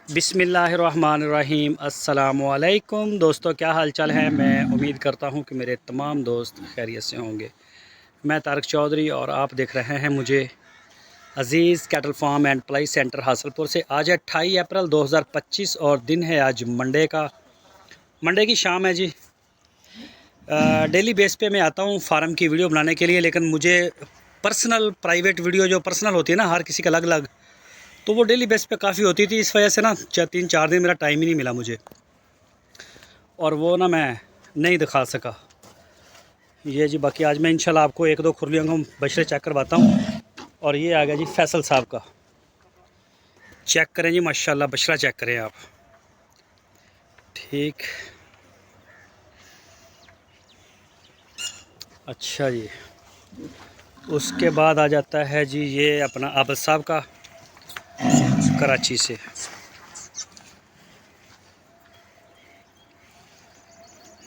बिस्मिल्लाहिर्रहमानिर्रहीम। अस्सलामुअलैकुम दोस्तों, क्या हाल चाल है। मैं उम्मीद करता हूँ कि मेरे तमाम दोस्त खैरियत से होंगे। मैं तारिक चौधरी और आप देख रहे हैं मुझे Aziz cattle farm and ply centre Hasalpur से। आज है 28 अप्रैल 2025 और दिन है आज मंडे की शाम है जी। डेली बेस पे मैं आता हूँ फार्म की वीडियो बनाने के लिए, लेकिन मुझे पर्सनल प्राइवेट वीडियो जो पर्सनल होती है ना, हर किसी का अलग अलग, तो वो डेली बेस पे काफ़ी होती थी। इस वजह से ना 3-4 दिन मेरा टाइम ही नहीं मिला मुझे, और वो ना मैं नहीं दिखा सका ये जी। बाकी आज मैं इंशाल्लाह आपको एक दो खुरलियों को बछड़े चेक करवाता हूँ। और ये आ गया जी फैसल साहब का। चेक करें जी, माशाल्लाह बछड़ा चेक करें आप। ठीक, अच्छा जी। उसके बाद आ जाता है जी ये अपना आबद साहब का, कराची से।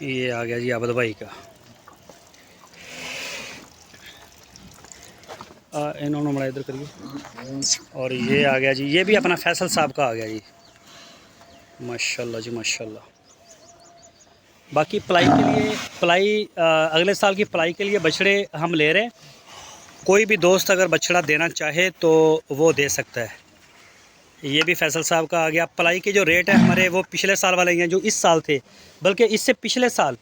ये आ गया जी आबद भाई का। इन्होंने बड़ा इधर करिए। और ये आ गया जी, ये भी अपना फैसल साहब का आ गया जी। माशाल्लाह जी माशाल्लाह। बाकी पलाई अगले साल की पलाई के लिए बछड़े हम ले रहे हैं। कोई भी दोस्त अगर बछड़ा देना चाहे तो वो दे सकता है। ये भी फैसल साहब का आ गया। पलाई के जो रेट है हमारे, वो पिछले साल वाले हैं जो इस साल थे, बल्कि इससे पिछले साल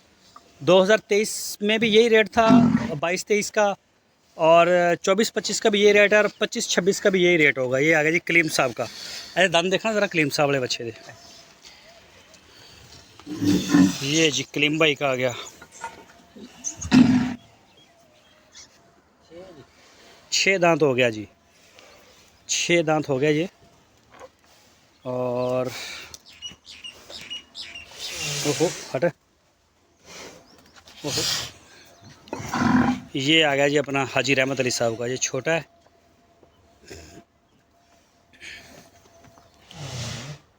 2023 में भी यही रेट था, 22-23 का, और 24-25 का भी यही रेट है, और 25-26 का भी यही रेट होगा। ये आ गया जी कलीम साहब का। अरे दाम देखना ज़रा, कलीम साहब वाले बच्चे दे। ये जी कलीम भाई का आ गया। 6 दांत हो गया जी, 6 दांत हो गया ये। और ओहो हट, ओहो। ये आ गया जी अपना हाजी रहमत अली साहब का। ये छोटा है।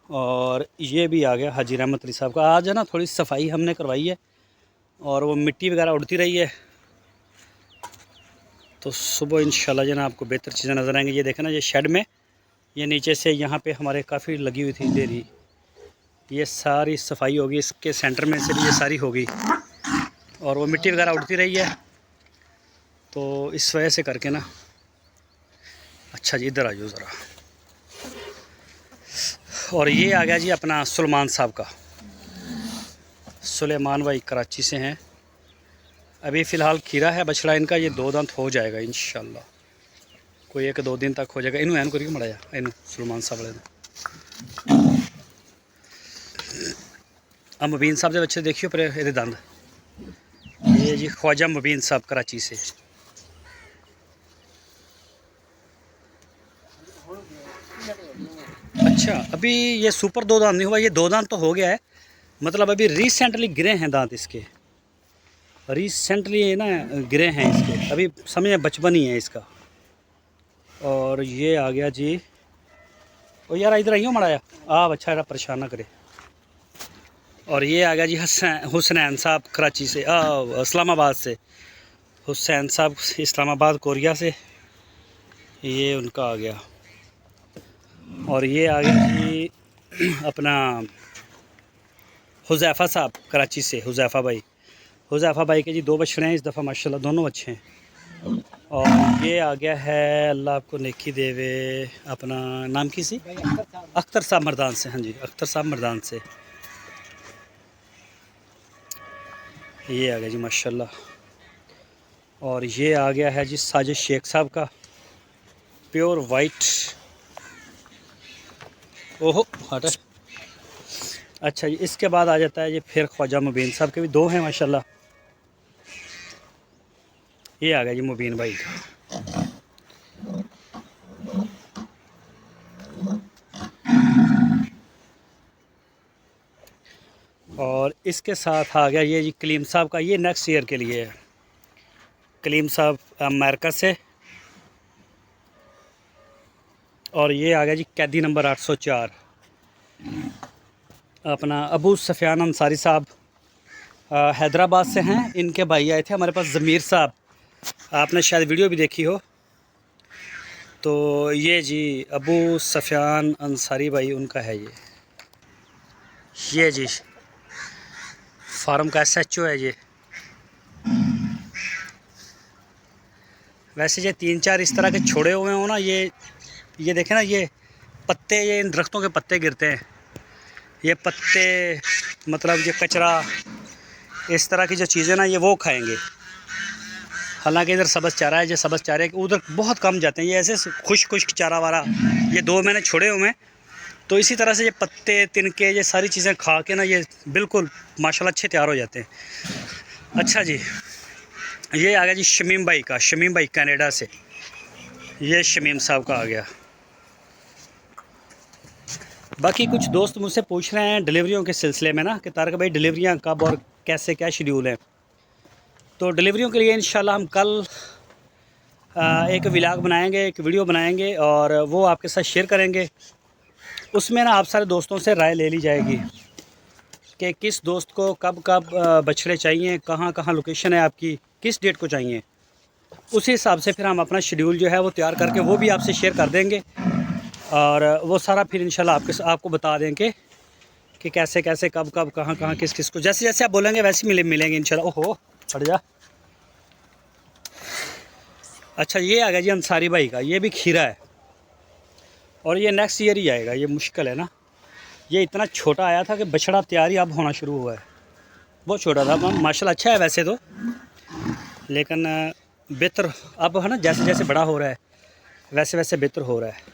और ये भी आ गया हाजी रहमत अली साहब का। आज है ना थोड़ी सफाई हमने करवाई है, और वो मिट्टी वगैरह उड़ती रही है, तो सुबह इंशाल्लाह जो ना आपको बेहतर चीज़ें नज़र आएंगी। ये देखें ना, ये शेड में, ये नीचे से यहाँ पे हमारे काफ़ी लगी हुई थी देरी, ये सारी सफाई होगी। इसके सेंटर में से भी ये सारी होगी, और वो मिट्टी वगैरह उड़ती रही है, तो इस वजह से करके ना। अच्छा जी, इधर आ जाओ ज़रा। और ये आ गया जी अपना सुलेमान साहब का। सुलेमान भाई कराची से हैं। अभी फ़िलहाल खीरा है बछड़ा इनका। ये 2 दांत हो जाएगा इंशाल्लाह, कोई 1-2 दिन तक हो जाएगा। इनू एन करिए मड़ाया, इनू सुलेमान साहब वाले अब मुबीन साहब के बच्चे देखियो पर ये दंद। ये जी ख्वाजा मुबीन साहब कराची से। अच्छा, अभी ये सुपर 2 दांत नहीं हुआ, ये 2 दांत तो हो गया है। मतलब अभी रिसेंटली गिरे हैं दांत इसके, रिसेंटली ना गिरे हैं इसके, अभी समझे बचपन ही है इसका। और ये आ गया जी, ओ यार इधर आइयो मड़ाया आप, अच्छा यार परेशान ना करे। और ये आ गया जी हुसैन साहब कराची से, इस्लामाबाद से। हुसैन साहब इस्लामाबाद कोरिया से, ये उनका आ गया। और ये आ गया जी अपना हुज़ैफ़ा साहब कराची से। हुज़ैफ़ा भाई के जी 2 बछड़े हैं इस दफ़ा, माशाल्लाह दोनों अच्छे हैं। और ये आ गया है, अल्लाह आपको नेकी देवे, अपना नाम की सी, अख्तर साहब मर्दान से। हाँ जी, अख्तर साहब मर्दान से। ये आ गया जी माशाल्लाह। और ये आ गया है जी साजिद शेख साहब का, प्योर वाइट। ओहो हटा। अच्छा जी, इसके बाद आ जाता है ये फिर ख्वाजा मुबीन साहब के भी 2 हैं माशाल्लाह। ये आ गया जी मुबीन भाई का। और इसके साथ आ गया ये जी कलीम साहब का। ये नेक्स्ट ईयर के लिए है। कलीम साहब अमेरिका से। और ये आ गया जी कैदी नंबर 804, अपना अबू सफ़ियान अंसारी साहब हैदराबाद से हैं। इनके भाई आए थे हमारे पास ज़मीर साहब, आपने शायद वीडियो भी देखी हो। तो ये जी अबू सफ़ियान अंसारी भाई उनका है ये जी फार्म का SHO है ये। वैसे ये 3-4 इस तरह के छोड़े हुए हो ना, ये देखें ना, ये पत्ते, ये इन दरख्तों के पत्ते गिरते हैं, ये पत्ते मतलब ये कचरा, इस तरह की जो चीज़ें ना ये वो खाएंगे। हालांकि इधर सब्ज़ चारा है, जो सब्ज़ चारे उधर बहुत कम जाते हैं, ये ऐसे खुश्क चारा वारा ये 2 मैंने छोड़े हुए हैं। तो इसी तरह से ये पत्ते तिनके ये सारी चीज़ें खा के ना ये बिल्कुल माशाल्लाह अच्छे तैयार हो जाते हैं। अच्छा जी, ये आ गया जी शमीम भाई कनाडा से, ये शमीम साहब का आ गया। बाकी कुछ दोस्त मुझसे पूछ रहे हैं डिलीवरियों के सिलसिले में ना कि तारक भाई डिलीवरियां कब और कैसे, क्या शेड्यूल है। तो डिलीवरियों के लिए इंशाल्लाह हम कल एक व्लॉग बनाएंगे, एक वीडियो बनाएंगे और वो आपके साथ शेयर करेंगे। उसमें ना आप सारे दोस्तों से राय ले ली जाएगी कि किस दोस्त को कब कब बछड़े चाहिए, कहाँ कहाँ लोकेशन है आपकी, किस डेट को चाहिए। उसी हिसाब से फिर हम अपना शेड्यूल जो है वो तैयार करके वो भी आपसे शेयर कर देंगे और वो सारा फिर इंशाल्लाह आपको बता देंगे कि कैसे कैसे कब कब कहाँ कहाँ किस किस को, जैसे जैसे आप बोलेंगे वैसे मिलेंगे इंशाल्लाह। ओहो हट जा। अच्छा, ये आ गया जी अंसारी भाई का, ये भी खीरा है और ये नेक्स्ट ईयर ही आएगा। ये मुश्किल है ना, ये इतना छोटा आया था कि बछड़ा तैयारी अब होना शुरू हुआ है। बहुत छोटा था, माशाल्लाह अच्छा है वैसे तो, लेकिन बेहतर अब है ना, जैसे जैसे बड़ा हो रहा है वैसे वैसे बेहतर हो रहा है।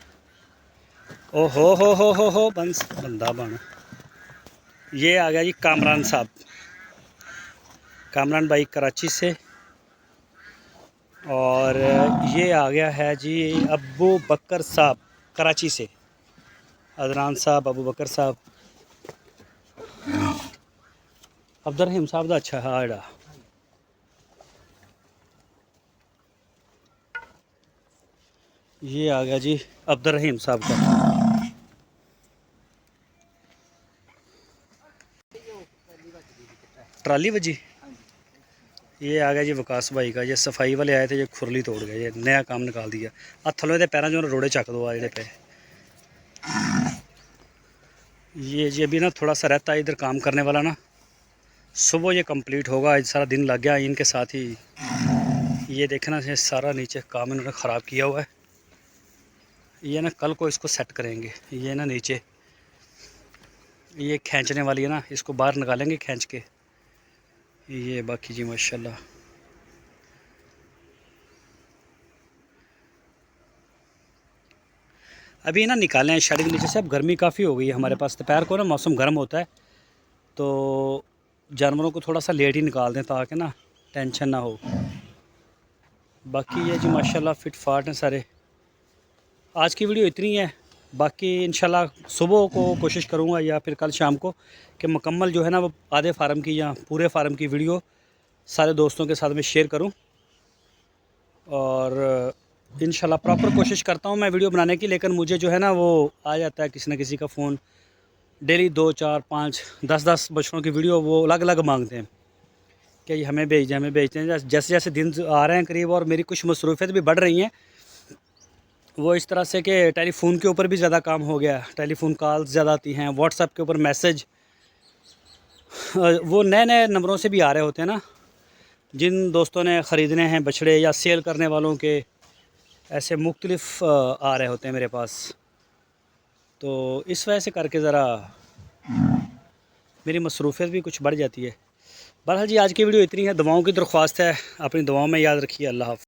ओ हो बंदा बन। ये आ गया जी कामरान साहब, कामरान भाई कराची से। और ये आ गया है जी अबू बकर साहब कराची से, अदनान साहब, अबू बकर साहब, अब्दुर्रहीम साहब का अच्छा है आड़ा। ये आ गया जी अब्दुर्रहीम साहब का। ट्राली वजी। ये आ गया जी वकास भाई का, ये सफाई वाले आए थे, ये खुरली तोड़ गए, ये नया काम निकाल दिया। थलों के पैरों जो रोड़े चक दो आ पे। ये जी अभी ना थोड़ा सा रहता है इधर काम करने वाला ना, सुबह ये कंप्लीट होगा। आज सारा दिन लग गया इनके साथ ही। ये देखना है सारा नीचे काम इन्होंने ख़राब किया हुआ है। ये ना कल को इसको सेट करेंगे। ये ना नीचे ये खींचने वाली है ना, इसको बाहर निकालेंगे खींच के। ये बाकी जी माशाल्लाह अभी ना निकाले हैं शेड के नीचे से। अब गर्मी काफ़ी हो गई है हमारे पास, दोपहर को ना मौसम गर्म होता है तो जानवरों को थोड़ा सा लेट ही निकाल दें ताकि ना टेंशन ना हो। बाकी ये जी माशाल्लाह फिट फाट हैं सारे। आज की वीडियो इतनी है, बाकी इंशाल्लाह सुबह को कोशिश करूँगा या फिर कल शाम को कि मुकम्मल जो है ना वो आधे फार्म की या पूरे फार्म की वीडियो सारे दोस्तों के साथ में शेयर करूँ। और इंशाल्लाह प्रॉपर कोशिश करता हूँ मैं वीडियो बनाने की, लेकिन मुझे जो है ना वो आ जाता है किसी न किसी का फ़ोन। डेली 2, 4, 5, 10 बछड़ों की वीडियो वो अलग अलग मांगते हैं कि ये हमें भेज दें, हमें भेजते हैं। जैसे जैसे दिन आ रहे हैं करीब और मेरी कुछ मसरूफियत भी बढ़ रही हैं, वो इस तरह से कि टेलीफोन के ऊपर भी ज़्यादा काम हो गया, टेलीफोन कॉल्स ज़्यादा आती हैं, व्हाट्सएप के ऊपर मैसेज वो नए नए नंबरों से भी आ रहे होते हैं ना, जिन दोस्तों ने ख़रीदने हैं बछड़े या सेल करने वालों के ऐसे मुख्तलिफ आ रहे होते हैं मेरे पास। तो इस वजह से करके ज़रा मेरी मसरूफियत भी कुछ बढ़ जाती है। बहरहाल जी आज की वीडियो इतनी है। दुआओं की दरख्वास्त है, अपनी दुआओं में याद रखिए। अल्लाह हाफ़िज़।